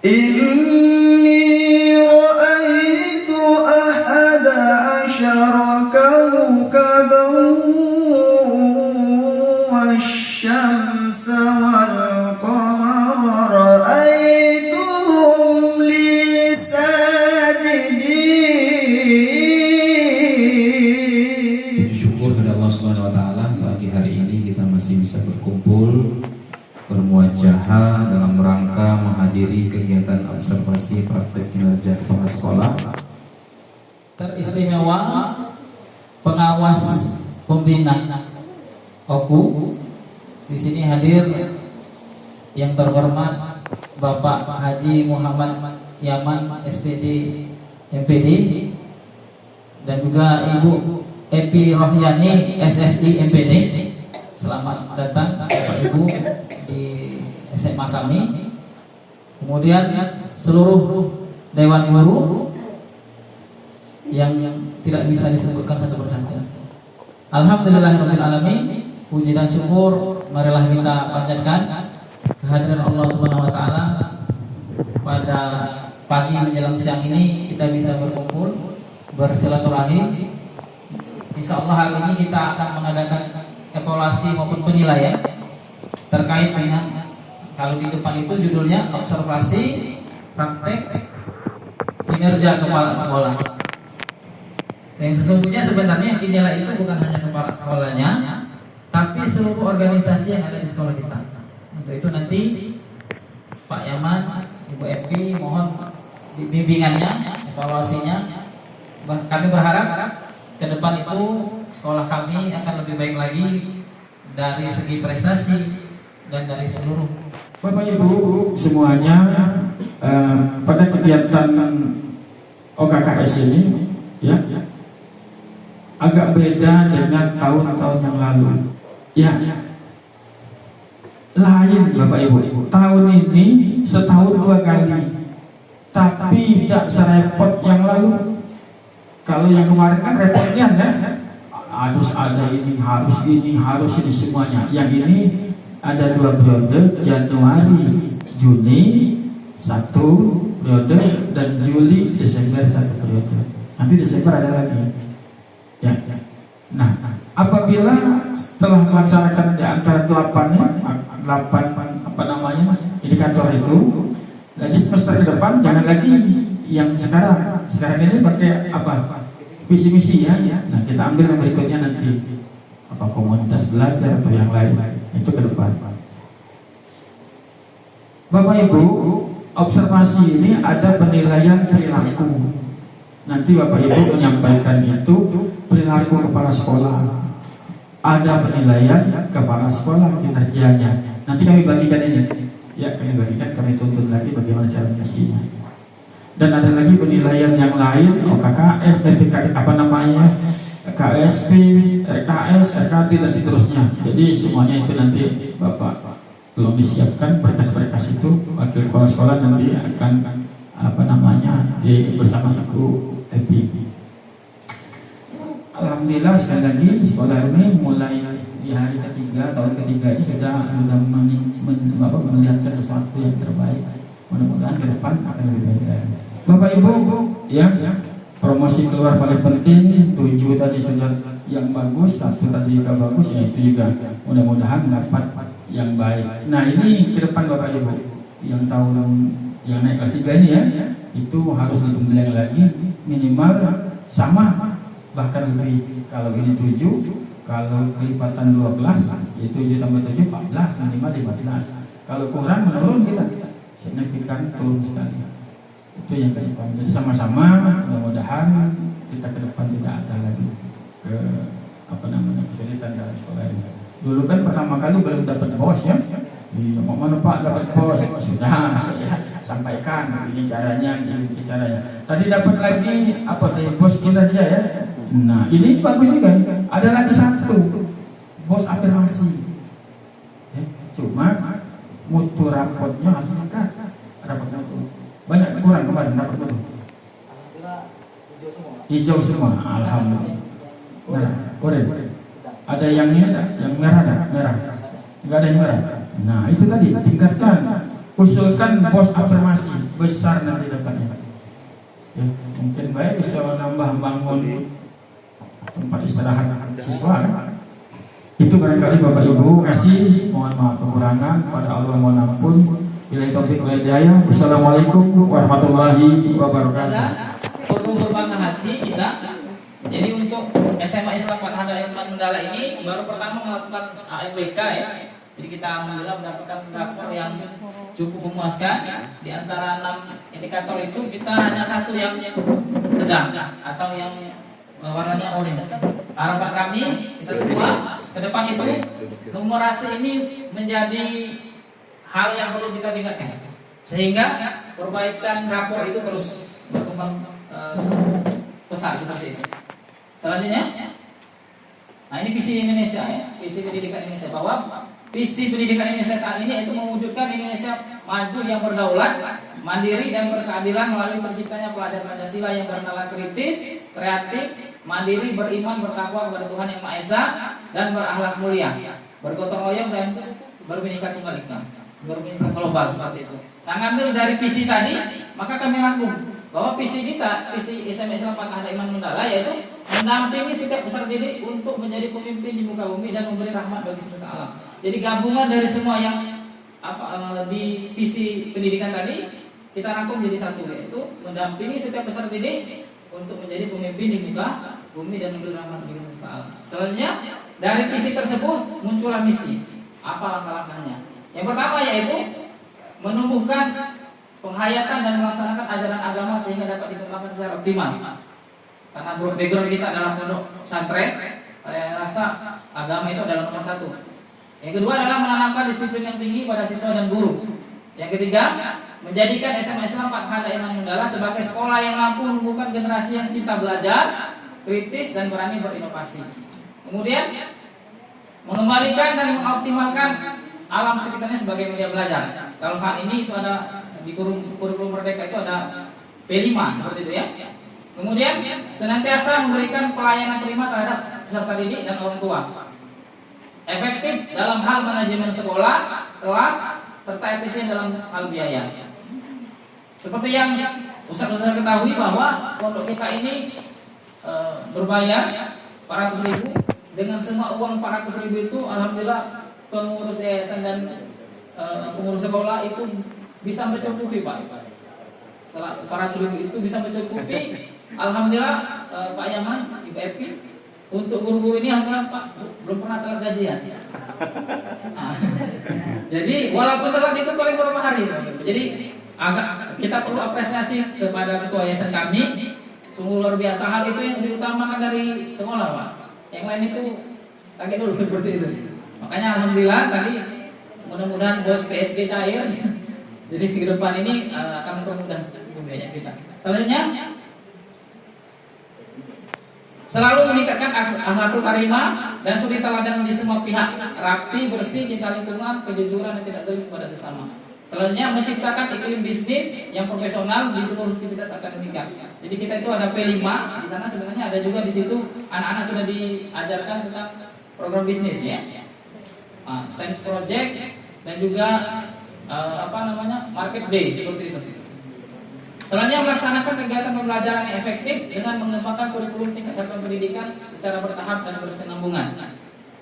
إني رأيت أحد عشر كوكبا والشمس والقمر رأيتهم لي ساجدين. Syukur kepada Allah Subhanahu wa taala, pagi hari ini kita masih bisa berkumpul bermuajahah dalam rangka menghadiri kegiatan observasi praktek kinerja kepala sekolah teristimewa pengawas pembina OKU. Di sini hadir yang terhormat Bapak Haji Muhammad Yaman SPD MPD dan juga Ibu Epi Rohyani SSI MPD. Selamat datang Bapak Ibu di SMA kami. Kemudian seluruh dewan guru yang tidak bisa disebutkan satu persatu. Alhamdulillahirabbil alamin. Puji dan syukur marilah kita panjatkan kehadiran Allah Subhanahu wa taala pada pagi menjelang siang ini kita bisa berkumpul bersilaturahim. Insyaallah hari ini kita akan mengadakan evaluasi maupun penilaian terkait dengan, kalau di depan itu judulnya observasi praktek kinerja kepala sekolah. Yang sesungguhnya sebenarnya yang dinilai itu bukan hanya kepala sekolahnya, tapi seluruh organisasi yang ada di sekolah kita. Untuk itu nanti Pak Yaman, Ibu Epi mohon bimbingannya, evaluasinya. Kami berharap ke depan itu sekolah kami akan lebih baik lagi dari segi prestasi dan dari seluruh. Bapak Ibu semuanya, pada kegiatan OKKS ini ya agak beda dengan tahun-tahun yang lalu. Ya, lain Bapak Ibu. Tahun ini setahun 2 kali, tapi tidak serepot yang lalu. Kalau yang kemarin kan repotnya ya, harus ada ini, harus ini semuanya. Yang ini ada 2 periode, Januari, Juni 1 periode, dan Juli, Desember 1 periode. Nanti Desember ada lagi. Ya. Nah, apabila setelah melaksanakan di antara 8 indikator itu, jadi semester ke depan jangan lagi yang sekarang ini pakai apa? Visi misi ya. Nah, kita ambil yang berikutnya nanti apa, komunitas belajar atau yang lain, itu ke depan. Bapak Ibu, observasi ini ada penilaian perilaku. Nanti Bapak Ibu menyampaikan itu perilaku kepala sekolah. Ada penilaian kepala sekolah kinerjanya. Nanti kami bagikan ini. Ya, kami bagikan, kami tuntut lagi bagaimana cara menyisinya. Dan ada lagi penilaian yang lain, OKKS, KSP, RKS, RKT dan seterusnya. Jadi semuanya itu nanti Bapak belum disiapkan berkas-berkas itu, wakil kepala sekolah nanti akan bersama Ibu Epi. Alhamdulillah sekali lagi sekolah ini mulai di hari ketiga, tahun ketiga ini sudah melihatkan sesuatu yang terbaik. Mudah-mudahan ke depan akan lebih baik. Bapak Ibu, ya, promosi keluar paling penting, 7 tadi sudah yang bagus, 1 tadi juga bagus, ya itu juga mudah-mudahan dapat yang baik. Nah ini ke depan Bapak Ibu, yang tahun yang naik kelas 3 ini ya, itu harus digembleng lagi, minimal sama, bahkan lebih. Kalau ini 7, kalau kelipatan 12, ya 7 tambah 7, 14, minimal 15. Kalau kurang menurun kita signifikan turun sekali. Itu yang ke depan. Jadi sama-sama mudah-mudahan kita ke depan tidak ada lagi kesulitan dalam sekolah ini. Dulu kan pertama kali belum dapat bos ya. Mau mana Pak dapat bos? Sudah saya sampaikan ini caranya, ini caranya. Tadi dapat lagi apa tadi, bos kinerja ya. Nah ini bagus juga. Ada lagi 1 bos afirmasi. Ya, cuma mutu rapotnya harus dekat. Rapotnya itu banyak kurang kemarin dapat betul. Hijau semua. Alhamdulillah. Merah, oranye. Ada yang ini, yang merah, merah. Enggak ada yang merah. Nah itu tadi tingkatkan usulkan pos afirmasi besar nanti depannya. Ya, mungkin baik bisa menambah bangun tempat istirahat siswa. Itu barangkali Bapak Ibu kasih, mohon maaf kekurangan, pada Allah mohon ampun. Billahi taufiq wal hidayah. Wassalamualaikum warahmatullahi wabarakatuh. Perlu berbangga hati kita. Jadi untuk SMA Islam Fatah Iman Mandala ini baru pertama melakukan AMBK ya. Jadi kita alhamdulillah mendapatkan rapor yang cukup memuaskan. Di antara 6 indikator itu kita hanya satu yang sedang atau yang warnanya orange. Harapan kami kita semua ke depan itu numerasi ini menjadi hal yang perlu kita tingkatkan sehingga perbaikan rapor itu terus berkembang pesat seperti itu. Selanjutnya, nah ini visi Indonesia ya, visi pendidikan Indonesia, bahwa visi pendidikan Indonesia saat ini itu mewujudkan Indonesia maju yang berdaulat, mandiri dan berkeadilan melalui terciptanya pelajaran Pancasila yang bernalar kritis, kreatif, mandiri, beriman, bertakwa kepada Tuhan Yang Maha Esa dan berakhlak mulia, bergotong royong dan berbhinneka tunggal ika, berbhinneka global seperti itu. Nah, ngambil dari visi tadi, maka kami rangkum bahwa visi kita, visi SMA Islam Fatah Iman Mandala yaitu mendampingi setiap peserta didik untuk menjadi pemimpin di muka bumi dan memberi rahmat bagi semesta alam. Jadi gabungan dari semua yang di visi pendidikan tadi kita rangkum jadi satu, yaitu mendampingi setiap peserta didik untuk menjadi pemimpin di muka bumi dan memberi rahmat bagi semesta alam. Selanjutnya dari visi tersebut muncullah misi. Apa langkah-langkahnya? Yang pertama yaitu menumbuhkan penghayatan dan melaksanakan ajaran agama sehingga dapat dikembangkan secara optimal. Karena background kita adalah pondok pesantren, saya rasa agama itu adalah nomor satu. Yang kedua adalah menanamkan disiplin yang tinggi pada siswa dan guru. Yang ketiga, menjadikan SMA Islam Fatah Iman Mandala sebagai sekolah yang mampu menumbuhkan generasi yang cinta belajar, kritis dan berani berinovasi. Kemudian, mengembalikan dan mengoptimalkan alam sekitarnya sebagai media belajar. Kalau saat ini itu ada di kurikulum Merdeka itu ada P5 seperti itu ya. Kemudian senantiasa memberikan pelayanan prima terhadap peserta didik dan orang tua. Efektif dalam hal manajemen sekolah, kelas, serta efisien dalam hal biaya. Seperti yang Ustaz ketahui bahwa pondok kita ini berbayar 400.000. Dengan semua uang 400.000 itu alhamdulillah pengurus yayasan dan pengurus sekolah itu bisa mencukupi Pak. Setelah 400.000 itu bisa mencukupi. Alhamdulillah Pak Yaman, Ibu Epi, untuk guru-guru ini alhamdulillah Pak belum pernah telat gajian. Jadi walaupun telat itu paling beberapa hari. Jadi agak kita perlu apresiasi kepada ketua yayasan kami. Sungguh luar biasa, hal itu yang diutamakan dari sekolah Pak. Yang lain itu kaget dulu seperti itu. Makanya alhamdulillah tadi mudah-mudahan bos PSG cair. Jadi ke depan ini akan mempermudah pembiayaan kita. Selanjutnya selalu meningkatkan akhlakul karimah dan suri teladan di semua pihak, rapi, bersih, cinta lingkungan, kejujuran dan tidak zalim kepada sesama. Selanjutnya menciptakan iklim bisnis yang profesional di seluruh aktivitas akademika. Jadi kita itu ada P5 di sana, sebenarnya ada juga di situ anak-anak sudah diajarkan tentang program bisnis ya. Science project dan juga market day seperti itu. Selanjutnya melaksanakan kegiatan pembelajaran yang efektif dengan mengembangkan kurikulum tingkat satuan pendidikan secara bertahap dan berkesinambungan.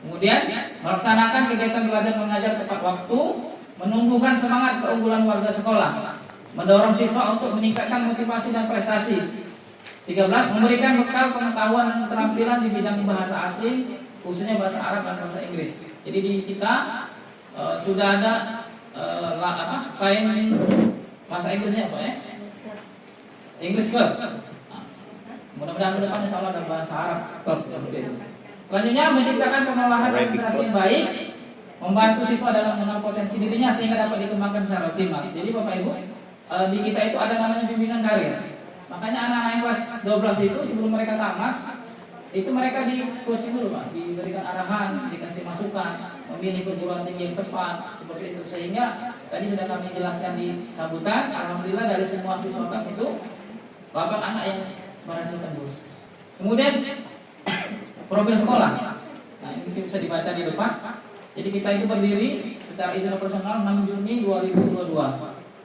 Kemudian melaksanakan kegiatan belajar mengajar tepat waktu, menumbuhkan semangat keunggulan warga sekolah, mendorong siswa untuk meningkatkan motivasi dan prestasi. 13. Memberikan bekal pengetahuan dan keterampilan di bidang bahasa asing, khususnya bahasa Arab dan bahasa Inggris. Jadi di kita sudah ada sains bahasa Inggrisnya apa ya? English Club. Mudah-mudahan ke depan insya Allah ada bahasa Arab Club seperti itu. Selanjutnya menciptakan pengelolaan administrasi yang baik, membantu siswa dalam mengenal potensi dirinya sehingga dapat dikembangkan secara optimal. Jadi Bapak Ibu, di kita itu ada namanya bimbingan karir. Makanya anak-anak yang kelas 12 itu sebelum mereka tamat, itu mereka di coaching dulu Pak, diberikan arahan, dikasih masukan, memilih perguruan tinggi yang tepat seperti itu. Sehingga tadi sudah kami jelaskan di sambutan, alhamdulillah dari semua siswa kami itu 8 anak yang berhasil tembus. Kemudian profil sekolah. Nah, ini mungkin bisa dibaca di depan. Jadi kita itu berdiri secara izin operasional 6 Juni 2022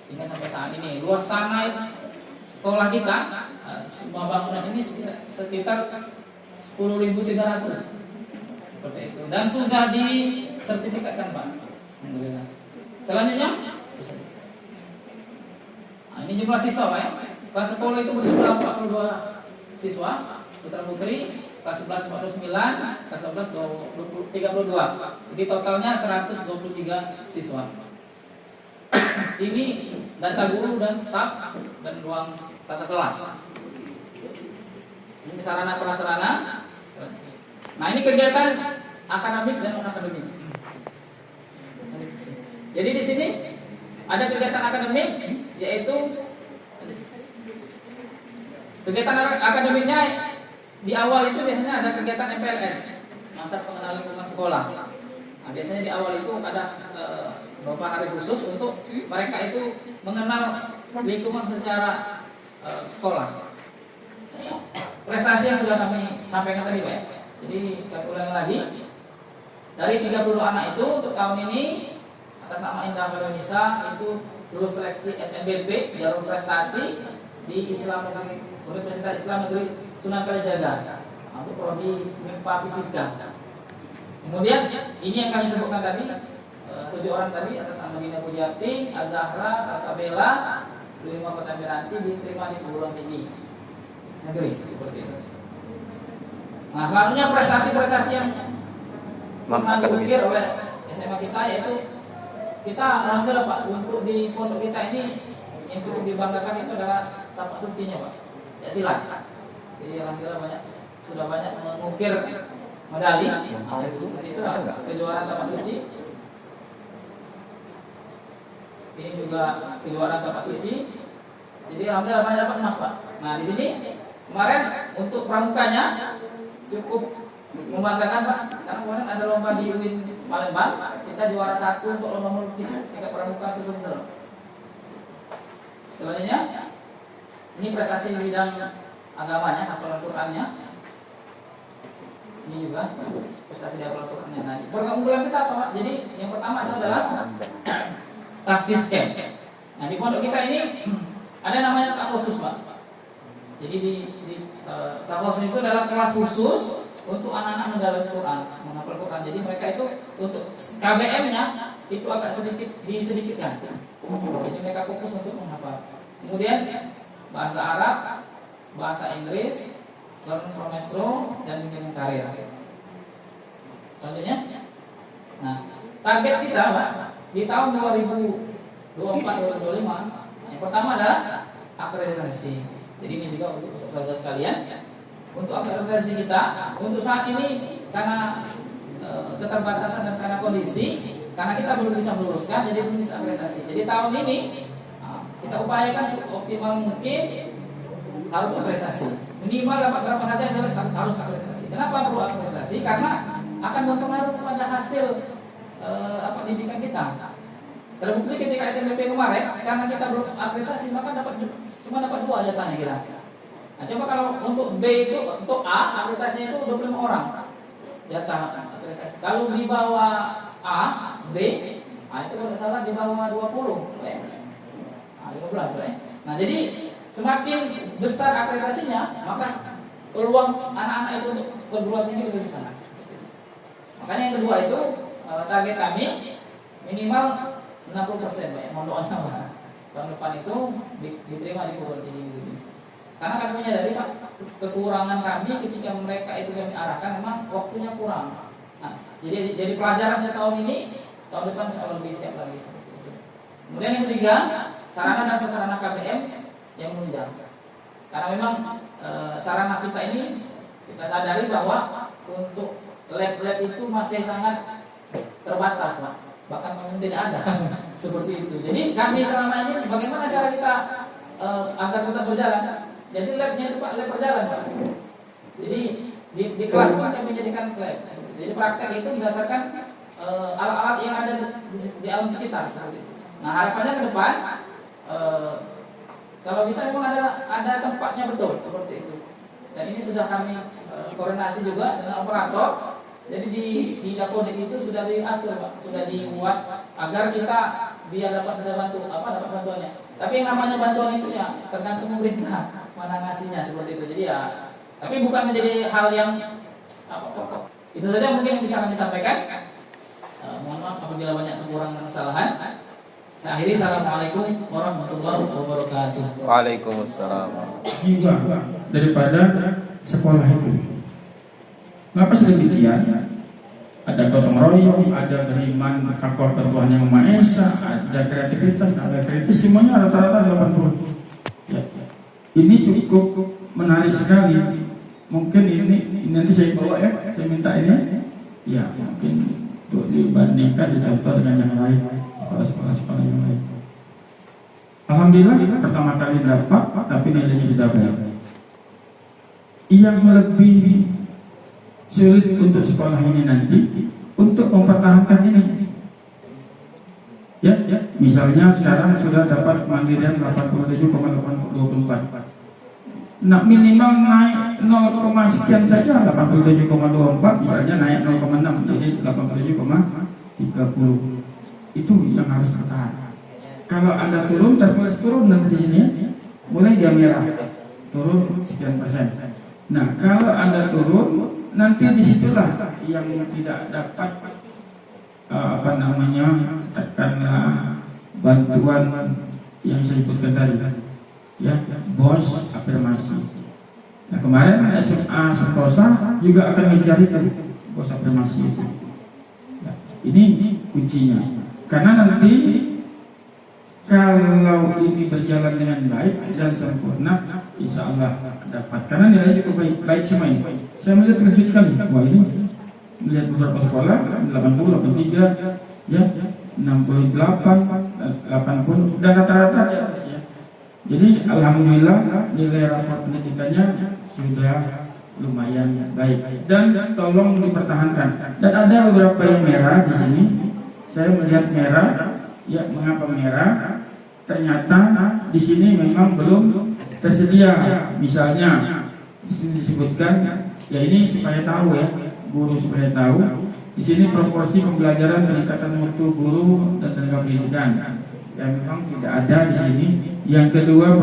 hingga sampai saat ini. Luas tanah sekolah kita, semua bangunan ini sekitar 10.300 seperti itu, dan sudah disertifikatkan Pak. Alhamdulillah. Selanjutnya, nah, ini jumlah siswa Pak ya. Kelas 10 itu berjumlah 42 siswa putra putri, kelas 11 49, kelas 12 32. Jadi totalnya 123 siswa. Ini data guru dan staf dan ruang tata kelas. Ini sarana prasarana. Nah, ini kegiatan akademik dan non akademik. Jadi di sini ada kegiatan akademik, yaitu kegiatan akademiknya di awal itu biasanya ada kegiatan MPLS, masa pengenalan lingkungan sekolah. Nah, biasanya di awal itu ada beberapa hari khusus untuk mereka itu mengenal lingkungan secara sekolah. Prestasi yang sudah kami sampaikan tadi Pak ya. Jadi kami ulangi lagi. Dari 32 anak itu untuk tahun ini atas nama Indah Indonesia itu lulus seleksi SNBP jalur prestasi di Islam Negeri Universitas Islam Negeri Sunan Kalijaga untuk prodi MIPA Fisika. Kemudian ini yang kami sebutkan tadi 7 orang tadi atas nama Dina Pujati, Azahra, Salsabella, Lima Kota Miranti diterima di perguruan tinggi negeri seperti itu. Nah, selanjutnya prestasi-prestasi yang pernah diukir oleh SMA kita, yaitu kita alhamdulillah Pak, untuk di pondok kita ini yang cukup dibanggakan itu adalah tapak sucinya Pak, ya silat. Jadi alhamdulillah sudah banyak mengukir medali. Nah, itu seperti itu kejuaraan tapak suci. Ini juga kejuaraan tapak suci. Jadi alhamdulillah banyak dapat emas Pak. Nah, di sini kemarin untuk pramukanya cukup membanggakan Pak, karena kemarin ada lomba di UIN Palembang, kita juara 1 untuk lomba melukis tingkat pramuka Sumsel. Selanjutnya, ini prestasi di bidang agamanya, hafalan Qurannya. Ini juga prestasi di hafalan Qurannya. Nah, program kita apa Pak? Jadi yang pertama itu adalah tahfiz camp. Nah, di pondok kita ini ada namanya tahfiz Pak. Jadi di tahfiz itu adalah kelas khusus untuk anak-anak mendalami Quran, menghafal Quran. Jadi mereka itu untuk KBM-nya itu agak disedikitkan. Jadi mereka fokus untuk menghafal. Kemudian bahasa Arab, bahasa Inggris, learning from Maestro, dan bimbingan karir. Contohnya, nah target kita Pak di tahun 2024-2025 yang pertama adalah akreditasi. Jadi ini juga untuk peserta sekalian. Untuk akreditasi kita, untuk saat ini karena keterbatasan dan karena kondisi, karena kita belum bisa meluluskan, jadi belum bisa akreditasi. Jadi tahun ini kita upayakan optimal mungkin harus akreditasi. Minimal dapat berapa saja adalah harus akreditasi. Kenapa perlu akreditasi? Karena akan berpengaruh pada hasil pendidikan kita. Terbukti ketika SNBP kemarin, karena kita belum akreditasi, maka cuma dapat 2 jatahnya kita. Nah, coba kalau untuk B itu, untuk A, akreditasinya itu 25 orang jatah akreditasi. Kalau di bawah A, B, itu kalau tidak salah di bawah 20 nah, 15 Nah, jadi semakin besar akreditasinya, maka peluang anak-anak itu untuk perguruan tinggi lebih besar. Makanya yang kedua itu target kami minimal 60% Pak, mohon doanya Pak. Tahun depan itu diterima di perguruan tinggi negeri. Karena kami menyadari Pak, kekurangan kami ketika mereka itu kami arahkan memang waktunya kurang. Nah, jadi pelajarannya tahun ini, tahun depan insya Allah lebih siap lagi seperti itu. Kemudian yang ketiga, sarana dan prasarana KBM yang menunjang. Karena memang sarana kita ini kita sadari bahwa untuk lab-lab itu masih sangat terbatas Pak. Bahkan memang tidak ada seperti itu. Jadi kami selama ini bagaimana cara kita agar tetap berjalan? Jadi labnya itu Pak, lab berjalan Pak. Jadi di kelas pun kami menjadikan lab. Jadi praktek itu berdasarkan alat-alat yang ada di alam sekitar seperti itu. Nah, harapannya ke depan kalau bisa memang ada tempatnya betul seperti itu. Dan ini sudah kami koordinasi juga dengan operator Jadi di Dapodik itu sudah diatur, Pak, sudah dibuat agar kita biar dapat bisa dapat bantuannya. Tapi yang namanya bantuan itu ya tergantung pemerintah mana ngasihnya seperti itu. Jadi ya, tapi bukan menjadi hal yang pokok. Itu saja mungkin yang bisa kami sampaikan. Mohon maaf apabila banyak kekurangan dan kesalahan. Saya akhiri. Assalamualaikum warahmatullahi wabarakatuh. Waalaikumsalam. Jiwa daripada sekolah itu. Mengapa sedemikian? Ada gotong royong, ada beriman takwa kepada Tuhan Yang Maha Esa, ada kreativitas, ada kritis, semuanya rata-rata 80. Ya. Ini cukup menarik sekali. Mungkin ini nanti saya bawa ya, saya minta ini. Ya, mungkin untuk dibandingkan, dicontoh dengan yang lain, sekolah-sekolah yang lain. Alhamdulillah pertama kali dapat, tapi nilainya sudah baik. Yang lebih sulit untuk sekolah ini nanti untuk mempertahankan ini. Ya, misalnya sekarang sudah dapat kemandirian 87,24. Nah, minimal naik 0, sekian saja 87,24, misalnya naik 0,6 jadi 87,30. Itu yang harus bertahan. Kalau Anda turun, terus turun nanti di sini, mulai dia merah, turun sekian persen. Nah, kalau Anda turun, nanti disitulah yang tidak dapat katakanlah bantuan yang saya sebutkan tadi, ya, bos afirmasi. Nah, kemarin SMA Sentosa juga akan mencari bos afirmasi itu. Ya, ini kuncinya. Karena nanti kalau ini berjalan dengan baik dan sempurna, insya Allah dapat. Karena nilai cukup baik semua ini. Saya melihat terkejut sekali. Wah, ini melihat beberapa sekolah 80, 83, ya 68, 80 dan rata-rata di atas ya. Jadi alhamdulillah nilai rapor pendidikannya sudah lumayan baik dan tolong dipertahankan. Dan ada beberapa yang merah di sini. Saya melihat merah. Ya, mengapa merah? Ternyata di sini memang belum tersedia. Misalnya di sini disebutkan, ya ini supaya tahu ya, guru supaya tahu. Di sini proporsi pembelajaran peningkatan mutu guru dan tenaga pendidikan. Ya memang tidak ada di sini. Yang kedua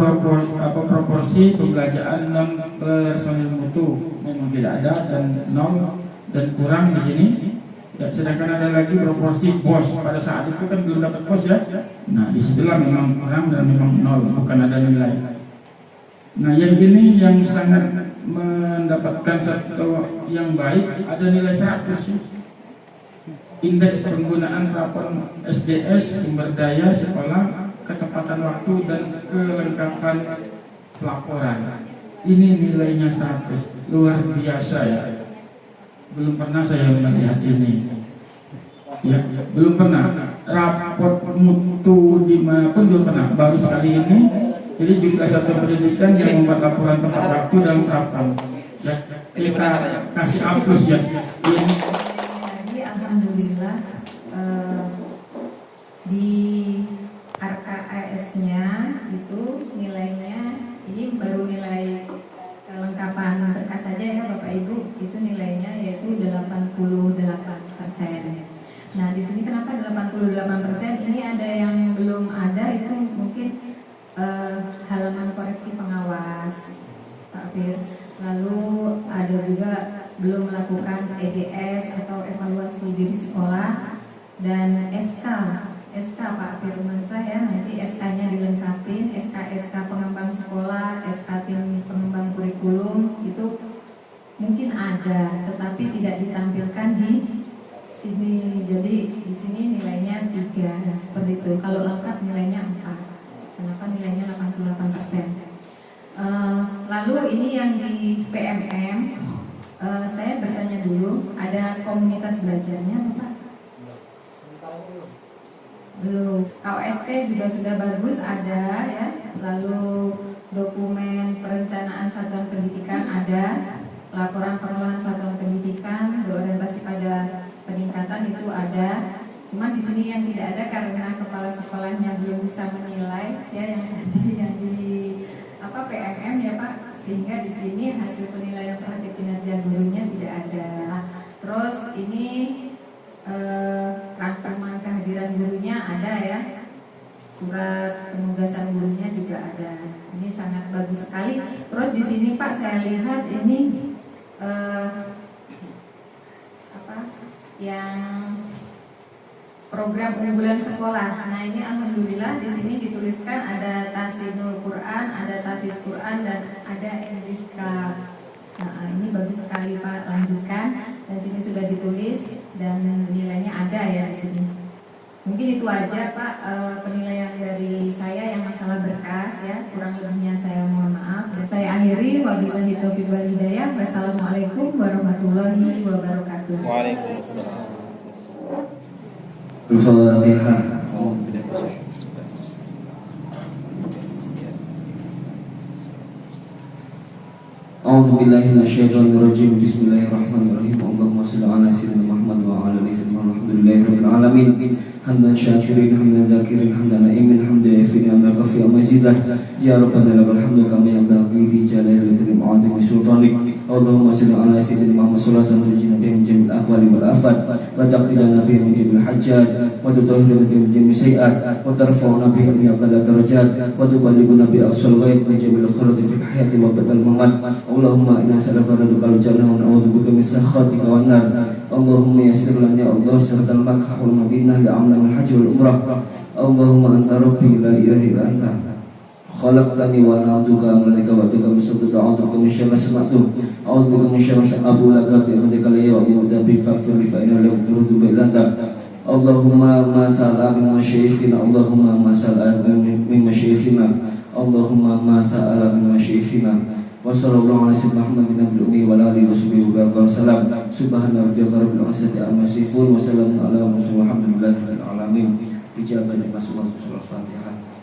proporsi pembelajaran non personil mutu memang tidak ada dan nol dan kurang di sini. Ya, sedangkan ada lagi proporsi bos, pada saat itu kan belum dapat bos ya. Nah disitulah memang kurang dan memang nol, bukan ada nilai. Nah yang ini yang sangat mendapatkan satu yang baik, ada nilai 100 ya. Indeks penggunaan rapor SDS, sumber daya sekolah, ketepatan waktu dan kelengkapan pelaporan. Ini nilainya 100, luar biasa ya. Belum pernah saya melihat ini. Ya, belum pernah. Raport mutu dimanapun belum pernah. Baru sekali ini. Jadi jumlah satuan pendidikan yang membuat laporan tepat waktu dalam rapor. Ya, kita kasih aplaus ya. Jadi alhamdulillah di RKAS-nya itu nilainya ini baru nilai kelengkapan berkas saja ya Bapak Ibu, itu nilainya yaitu 88%. Nah di sini kenapa 88%? Ini ada yang belum ada, itu mungkin halaman koreksi pengawas Pak Fir. Lalu ada juga belum melakukan EDS atau evaluasi diri sekolah dan SK Pak Firman saya nanti SK-nya dilengkapi, SK pengembang sekolah, SK tim pengembang kurikulum itu mungkin ada, tetapi tidak ditampilkan di sini. Jadi di sini nilainya 3 seperti itu. Kalau lengkap nilainya 4. Kenapa nilainya 88%? Lalu ini yang di PMM, saya bertanya dulu, ada komunitas belajarnya Bapak? Belum. KOSP juga sudah bagus ada ya. Lalu dokumen perencanaan satuan pendidikan ada, laporan pengelolaan satuan pendidikan berorientasi pada peningkatan itu ada. Cuma di sini yang tidak ada karena kepala sekolahnya belum bisa menilai ya, yang tadi yang di PMM ya Pak, sehingga di sini hasil penilaian praktik kinerja gurunya tidak ada. Terus ini rangkuman kehadiran gurunya ada ya. Surat penugasan gurunya juga ada. Ini sangat bagus sekali. Terus di sini Pak saya lihat ini yang program unggulan sekolah. Nah ini alhamdulillah di sini dituliskan ada tahsinul Quran, ada tahfiz Quran dan ada English Club. Nah ini bagus sekali Pak, lanjutkan. Dan sini sudah ditulis dan nilainya ada ya di sini. Mungkin itu aja Pak penilaian dari saya yang masalah berkas ya. Kurang lebihnya saya mohon maaf. Dan saya akhiri wabillahi taufiq wal hidayah. Wassalamualaikum warahmatullahi wabarakatuh. Waalaikumsalam. Al-Fatihah. A'udzu billahi minasyaitonir rajim. Bismillahirrahmanirrahim. Allahumma shalli ala sayyidina Muhammad wa ala ali sayyidina Alhamdulillahirabbil alamin. Hamdan syakirin, hamdan dzakirin, hamdan na'imin, hamdan yafini amma kafi amma zidah. Ya Rabbana lakal hamdu kama yanbaghi li jalali karim 'azimi sultanik. Allahumma shalli ala sayyidina Muhammad salatan tujina bihi min jamil ahwali wal afat wa taqtidana bihi min jamil hajjat wa tutahhiruna bihi min jamil sayi'at wa tarfa'una bihi min aqdar darajat wa tuballighuna bi aqsal ghaib min jamil khairat fil hayati wa badal mamat. Allahumma inna nas'aluka ridhal jannah wa na'udzubika min sakhatika wan nar. Allahumma yassir lana ya Allah siratal Makkah wal Madinah li amal haji wal umrah. Allahumma anta rabbi la ilaha illa anta khalaqtani wa ana abduka amrika wa atuka misatuka a'udzuka min syarri ma sana'tu a'udzuka min syarri ma aqulu laka bi amrika la ya'udzu bi faghfir li fa inna la yaghfiru illa anta. Allahumma ma sa'ala min masyayikhina, Allahumma ma sa'ala min masyayikhina, Allahumma ma sa'ala min masyayikhina. Wa sallallahu ala sayyidina Muhammadin nabiyil ummi wa ala alihi wa sallam. Subhana rabbika rabbil izzati amma yasifun wa salamun ala mursalin walhamdulillahi rabbil alamin. Ijabah Al-Fatihah.